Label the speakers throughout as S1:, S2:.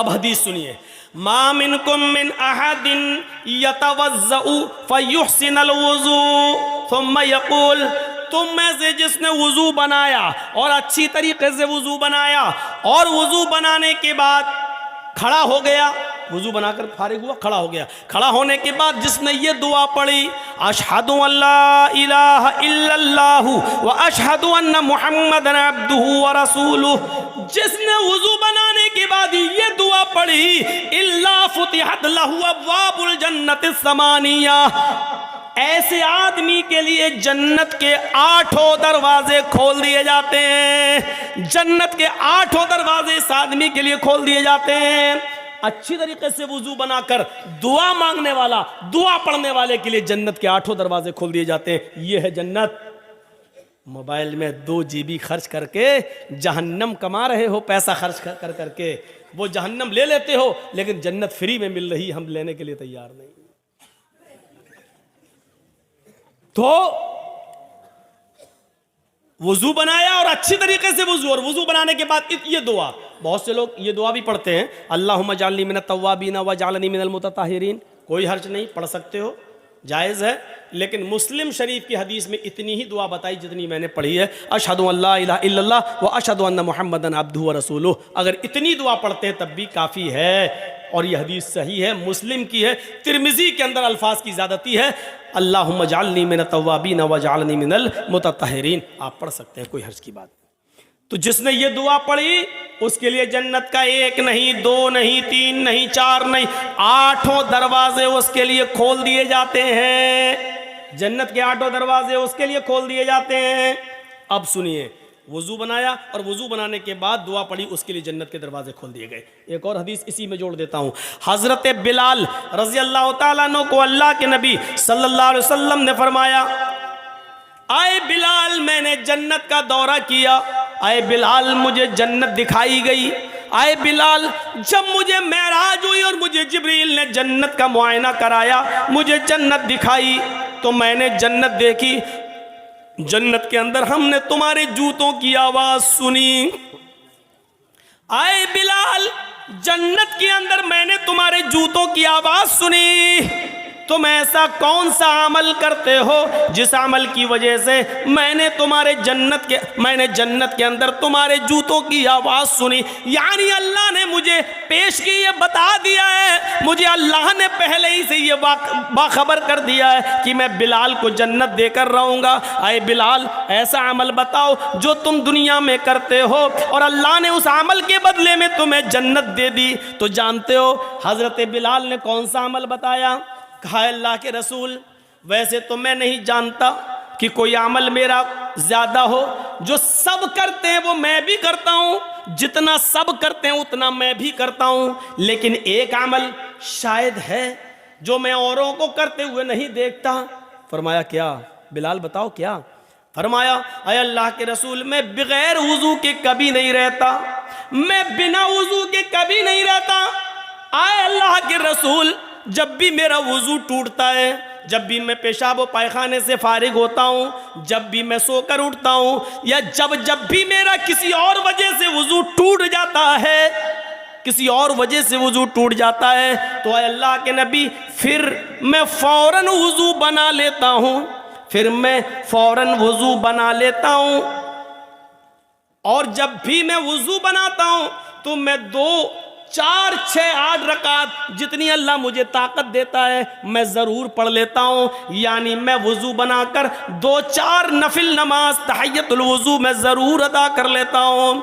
S1: अब हदीस सुनिए, मा मिनकुम मिन अहदिन यतवज़्ज़उ फयुहसिनुल वुज़ू थुम्मा यक़ूल, तुम में से जिसने वुज़ू बनाया और अच्छी तरीके से वुज़ू बनाया और वुज़ू बनाने के बाद खड़ा हो गया, वुज़ू बनाकर फारिग हुआ, खड़ा हो गया, खड़ा होने के बाद जिसने ये दुआ पढ़ी, अशहदु अल्ला इलाहा इल्लल्लाहु व अशहदु अन्ना मुहम्मदन अब्दुहु व रसूलुहु, जिसने वुज़ू बनाने के बाद ये दुआ पढ़ी, इल्ला फुतिहत लहु अब्वाबुल जन्नति समानिया, ऐसे आदमी के लिए जन्नत के 8 दरवाजे खोल दिए जाते हैं। जन्नत के 8 दरवाजे इस आदमी के लिए खोल दिए जाते हैं। अच्छी तरीके से वुजू बनाकर दुआ मांगने वाला, दुआ पढ़ने वाले के लिए जन्नत के 8 दरवाजे खोल दिए जाते हैं। ये है जन्नत। मोबाइल में 2 GB खर्च करके जहन्नम कमा रहे हो, पैसा खर्च कर करके वो जहन्नम ले लेते हो, लेकिन जन्नत फ्री में मिल रही, हम लेने के लिए तैयार नहीं। तो वुजू बनाया और अच्छी तरीके से वुजू, और वुजू बनाने के बाद ये दुआ, बहुत से लोग ये दुआ भी पढ़ते हैं, अल्लाहुम्मा जअलनी मिनत तव्वाबीन व जअलनी मिनल मुतताहिरीन। कोई हर्ज नहीं, पढ़ सकते हो, जायज़ है। लेकिन मुस्लिम शरीफ की हदीस में इतनी ही दुआ बताई जितनी मैंने पढ़ी है, अशहदु अल्ला इलाहा इल्लल्लाह व अशहदु अन्ना मुहम्मदन अब्दुहु व रसूलुहु। अगर इतनी दुआ पढ़ते हैं तब भी काफ़ी है, और यह हदीस सही है, मुस्लिम की है। तिरमिज़ी के अंदर अल्फाज की ज़्यादती है, अल्लाहुम्मा जअलनी मिनत तव्वाबीन व जअलनी मिनल मुतताहिरीन। आप पढ़ सकते हैं, कोई हर्ज की बात। तो जिसने ये दुआ पढ़ी उसके लिए जन्नत का 1 नहीं, 2 नहीं, 3 नहीं, 4 नहीं, 8 दरवाजे उसके लिए खोल दिए जाते हैं। जन्नत के 8 दरवाजे उसके लिए खोल दिए जाते हैं। अब सुनिए, वुजू बनाया और वुजू बनाने के बाद दुआ पढ़ी, उसके लिए जन्नत के दरवाजे खोल दिए गए। एक और हदीस इसी में जोड़ देता हूँ। हज़रत बिलाल रज़ी अल्लाह तआला अन्हु को अल्लाह के नबी सल्लल्लाहु अलैहि वसल्लम ने फरमाया, आए बिलाल, मैंने जन्नत का दौरा किया, आए बिलाल मुझे जन्नत दिखाई गई, आए बिलाल जब मुझे मेराज हुई और मुझे जिब्रील ने जन्नत का मुआयना कराया, मुझे जन्नत दिखाई, तो मैंने जन्नत देखी। जन्नत के अंदर हमने तुम्हारे जूतों की आवाज सुनी। आए बिलाल, जन्नत के अंदर मैंने तुम्हारे जूतों की आवाज सुनी। तुम ऐसा कौन सा अमल करते हो जिस अमल की वजह से मैंने जन्नत के अंदर तुम्हारे जूतों की आवाज़ सुनी। यानी अल्लाह ने मुझे पेश की, ये बता दिया है, मुझे अल्लाह ने पहले ही से ये बाखबर कर दिया है कि मैं बिलाल को जन्नत देकर रहूँगा। आए बिलाल, ऐसा अमल बताओ जो तुम दुनिया में करते हो और अल्लाह ने उस अमल के बदले में तुम्हें जन्नत दे दी। तो जानते हो हज़रत बिलाल ने कौन सा अमल बताया? कहा, अल्लाह के रसूल, वैसे तो मैं नहीं जानता कि कोई अमल मेरा ज़्यादा हो, जो सब करते हैं वो मैं भी करता हूँ, जितना सब करते हैं उतना मैं भी करता हूँ, लेकिन एक अमल शायद है जो मैं औरों को करते हुए नहीं देखता। फरमाया, क्या बिलाल बताओ क्या? फरमाया, अय अल्लाह के रसूल, मैं बगैर वुजू के कभी नहीं रहता, मैं बिना वुजू के कभी नहीं रहता। आए अल्लाह के रसूल, जब भी मेरा वुजू टूटता है, जब भी मैं पेशाब व पायखाने से फारिग होता हूँ, जब भी मैं सोकर उठता हूँ, या जब भी मेरा किसी और वजह से वुजू टूट जाता है, किसी और वजह से वुजू टूट जाता है, तो अल्लाह के नबी फिर मैं फ़ौरन वुजू बना लेता हूँ, फिर मैं फ़ौरन वुजू बना लेता हूँ। और जब भी मैं वुजू बनाता हूँ तो मैं 2, 4, 6, 8 रकात जितनी अल्लाह मुझे ताकत देता है मैं ज़रूर पढ़ लेता हूँ। यानी मैं वुज़ू बनाकर 2-4 नफिल नमाज तहय्यतुल वुज़ू मैं ज़रूर अदा कर लेता हूँ।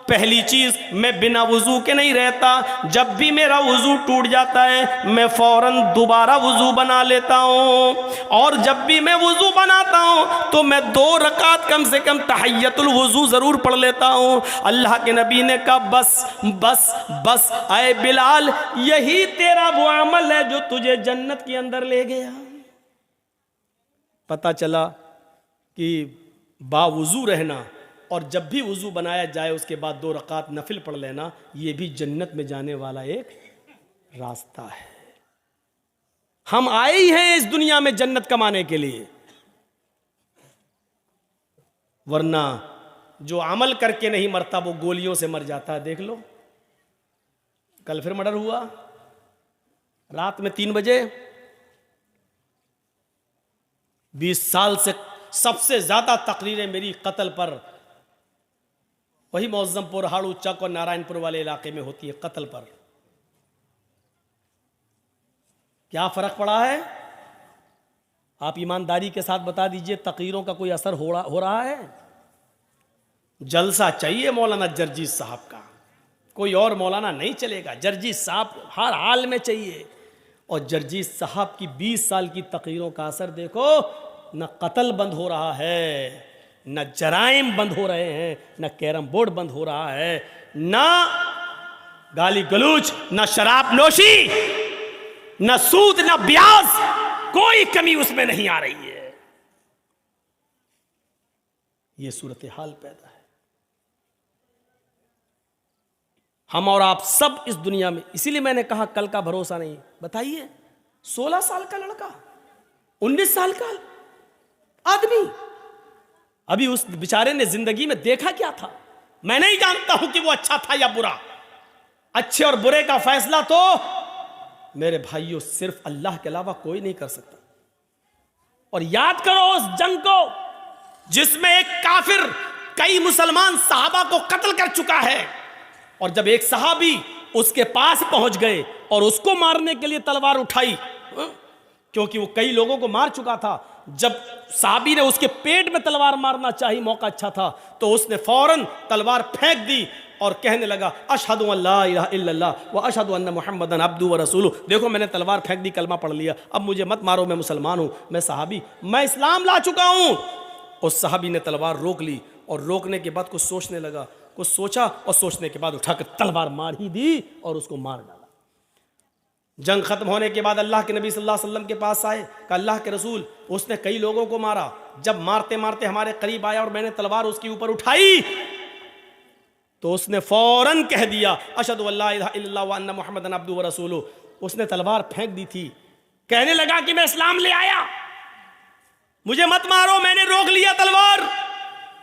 S1: पहली चीज़, मैं बिना वुज़ू के नहीं रहता, जब भी मेरा वुज़ू टूट जाता है मैं फ़ौरन दोबारा वुज़ू बना लेता हूँ, और जब भी मैं वुज़ू बनाता हूँ तो मैं 2 रकात कम से कम तहय्यतुल वुज़ू ज़रूर पढ़ लेता हूँ। अल्लाह के नबी ने कहा, बस बस बस आए बिलाल, यही तेरा वो अमल है जो तुझे जन्नत के अंदर ले गया। पता चला कि बावुज़ू रहना और जब भी वुज़ू बनाया जाए उसके बाद 2 रकात नफिल पढ़ लेना, ये भी जन्नत में जाने वाला एक रास्ता है। हम आए ही हैं इस दुनिया में जन्नत कमाने के लिए, वरना जो अमल करके नहीं मरता वो गोलियों से मर जाता है। देख लो, कल फिर मर्डर हुआ रात में 3 बजे। 20 साल से सबसे ज्यादा तकरीरें मेरी कत्ल पर वही मौज़्ज़मपुर, हाड़ू चक और नारायणपुर वाले इलाके में होती है, कत्ल पर। क्या फर्क पड़ा है? आप ईमानदारी के साथ बता दीजिए, तकरीरों का कोई असर हो रहा है? जलसा चाहिए मौलाना जर्जीस साहब का, कोई और मौलाना नहीं चलेगा, जर्जीस साहब हर हाल में चाहिए। और जर्जीस साहब की 20 साल की तकरीरों का असर देखो, न कत्ल बंद हो रहा है, न जराइम बंद हो रहे हैं, न कैरम बोर्ड बंद हो रहा है, न गाली गलूच, न शराब नोशी, न सूद, न ब्याज, कोई कमी उसमें नहीं आ रही है। यह सूरत हाल पैदा है। हम और आप सब इस दुनिया में, इसीलिए मैंने कहा कल का भरोसा नहीं। बताइए 16 साल का लड़का, 19 साल का आदमी, अभी उस बेचारे ने जिंदगी में देखा क्या था? मैं नहीं जानता हूं कि वो अच्छा था या बुरा। अच्छे और बुरे का फैसला तो मेरे भाइयों सिर्फ अल्लाह के अलावा कोई नहीं कर सकता। और याद करो उस जंग को जिसमें एक काफिर कई मुसलमान सहाबा को कत्ल कर चुका है, और जब एक सहाबी उसके पास पहुंच गए और उसको मारने के लिए तलवार उठाई, क्योंकि वो कई लोगों को मार चुका था, जब सहाबी ने उसके पेट में तलवार मारना चाहिए, मौका अच्छा था, तो उसने फौरन तलवार फेंक दी और कहने लगा अशहदु अल्ला इलाहा इल्लल्लाह व अशहदु अन्ना मुहम्मदन अब्दुहु व रसूलुहु। देखो मैंने तलवार फेंक दी, कलमा पढ़ लिया, अब मुझे मत मारो, मैं मुसलमान हूं, मैं सहाबी, मैं इस्लाम ला चुका हूं। उस सहाबी ने तलवार रोक ली और रोकने के बाद कुछ सोचने लगा, कुछ सोचा और सोचने के बाद उठाकर तलवार मार ही दी और उसको मार डाला। जंग खत्म होने के बाद अल्लाह के नबी सल्लल्लाहु अलैहि वसल्लम के पास आए, कहा अल्लाह के रसूल, उसने कई लोगों को मारा, जब मारते मारते हमारे करीब आया और मैंने तलवार उसके ऊपर उठाई तो उसने फौरन कह दिया अशहदु अल्ला इलाहा इल्लल्लाह व अन्ना मुहम्मदन अब्दुहु व रसूलुहु। उसने तलवार फेंक दी थी, कहने लगा कि मैं इस्लाम ले आया, मुझे मत मारो, मैंने रोक लिया तलवार,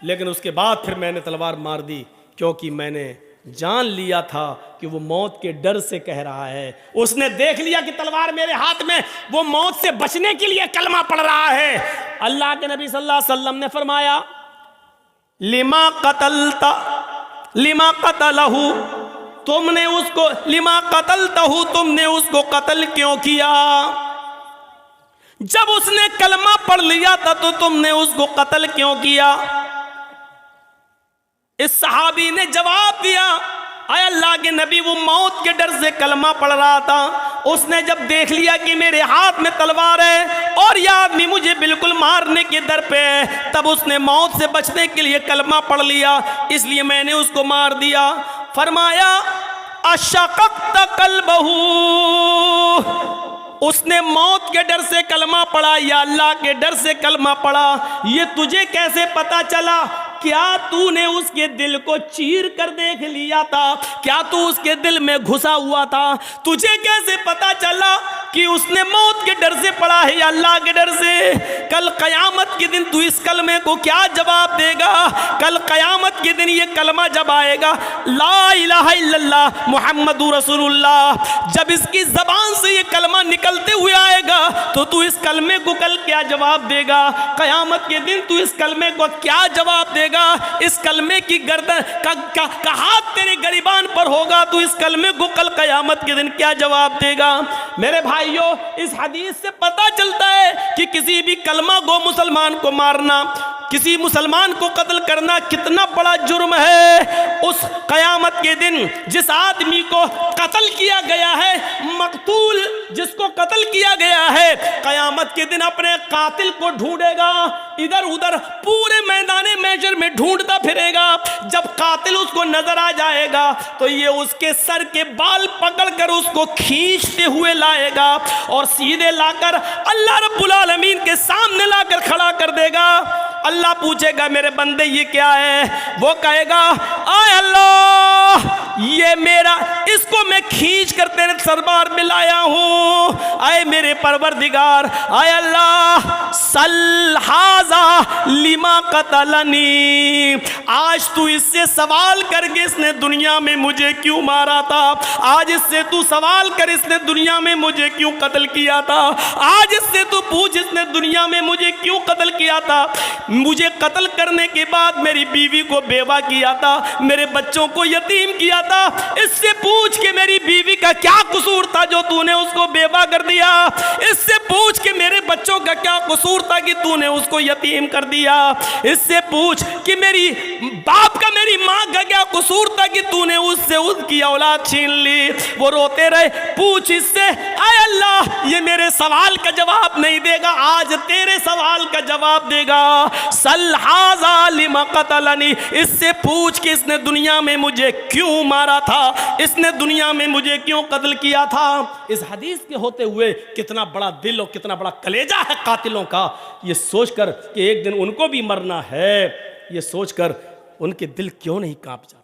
S1: लेकिन उसके बाद फिर मैंने तलवार मार दी, क्योंकि मैंने जान लिया था कि वो मौत के डर से कह रहा है। उसने देख लिया कि तलवार मेरे हाथ में, वो मौत से बचने के लिए कलमा पढ़ रहा है। अल्लाह के नबी सल्लल्लाहु अलैहि वसल्लम ने फरमाया लिमा कतलहू, तुमने उसको, लिमा कतलतहू, तुमने उसको कत्ल क्यों किया? जब उसने कलमा पढ़ लिया था तो तुमने उसको कत्ल क्यों किया? इस सहाबी ने जवाब दिया, आय अल्लाह के नबी, वो मौत के डर से कलमा पढ़ रहा था, उसने जब देख लिया कि मेरे हाथ में तलवार है और यह आदमी मुझे बिल्कुल मारने के दर पे है, तब उसने मौत से बचने के लिए कलमा पढ़ लिया, इसलिए मैंने उसको मार दिया। फरमाया अशक़क़्त क़ल्बहू, उसने मौत के डर से कलमा पढ़ा या अल्लाह के डर से कलमा पढ़ा, ये तुझे कैसे पता चला? क्या तूने उसके दिल को चीर कर देख लिया था? क्या तू उसके दिल में घुसा हुआ था? तुझे कैसे पता चला कि उसने मौत के डर से पढ़ा है या अल्लाह के डर से? कल कयामत के दिन तू इस कलमे को क्या जवाब देगा? कल कयामत के दिन ये कलमा जब आएगा, ला इलाहा इल्लल्लाह मुहम्मदुर रसूलुल्लाह, जब इसकी जबान से ये कलमा निकलते हुए आएगा तो तू इस कलमे को कल क्या जवाब देगा? कयामत के दिन तू इस कलमे को क्या जवाब देगा? इस कलमे की गर्दन का हाथ तेरे गरिबान पर होगा, तू इस कलमे को कल कयामत के दिन क्या जवाब देगा? मेरे भाइयों, इस हदीस से पता चलता है कि किसी भी कलमा गो मुसलमान को मारना, किसी मुसलमान को कत्ल करना कितना बड़ा जुर्म है। उस कयामत के दिन जिस आदमी को कत्ल किया गया है, मकतूल जिसको कत्ल किया गया है, कयामत के दिन अपने कातिल को ढूंढेगा, इधर उधर पूरे मैदाने महशर में ढूंढता फिरेगा। जब कातिल उसको नजर आ जाएगा तो ये उसके सर के बाल पकड़कर उसको खींचते हुए लाएगा और सीधे लाकर अल्लाह रब्बुल आलमीन के सामने लाकर खड़ा कर देगा। अल्लाह पूछेगा मेरे बंदे ये क्या है? वो कहेगा आय अल्लाह, ये मेरा, इसको मैं खींच कर तेरे सरबार में लाया हूँ। आए मेरे परवरदिगार, आए अल्लाह, सल हाजा लिमा कतलनी, आज तू इससे सवाल करके इसने दुनिया में मुझे क्यों मारा था, आज इससे तू सवाल कर इसने दुनिया में मुझे क्यों कत्ल किया था, आज इससे तू पूछ इसने दुनिया में मुझे क्यों कत्ल किया था। मुझे कत्ल करने के बाद मेरी बीवी को बेवा किया था, मेरे बच्चों को यतीम किया था, इससे पूछ के मेरी बीवी का क्या कसूर था जो तूने उसको बेवा कर दिया, इससे पूछ के मेरे बच्चों का क्या कसूर था कि तूने उसको यतीम कर दिया, इससे पूछ कि मेरी बाप का मेरी माँ का क्या कसूर था कि तूने उससे उसकी औलाद छीन ली। वो रोते रहे, पूछ इससे। आय अल्लाह, ये मेरे सवाल का जवाब नहीं देगा, आज तेरे सवाल का जवाब देगा। सल हाजा लिमा कतलनी, इससे पूछ कि इसने दुनिया में मुझे क्यों मारा था, इसने दुनिया में मुझे क्यों कत्ल किया था। इस हदीस के होते हुए कितना बड़ा दिल और कितना बड़ा कलेजा है कातिलों का, ये सोचकर कि एक दिन उनको भी मरना है, ये सोचकर उनके दिल क्यों नहीं कांप जाते।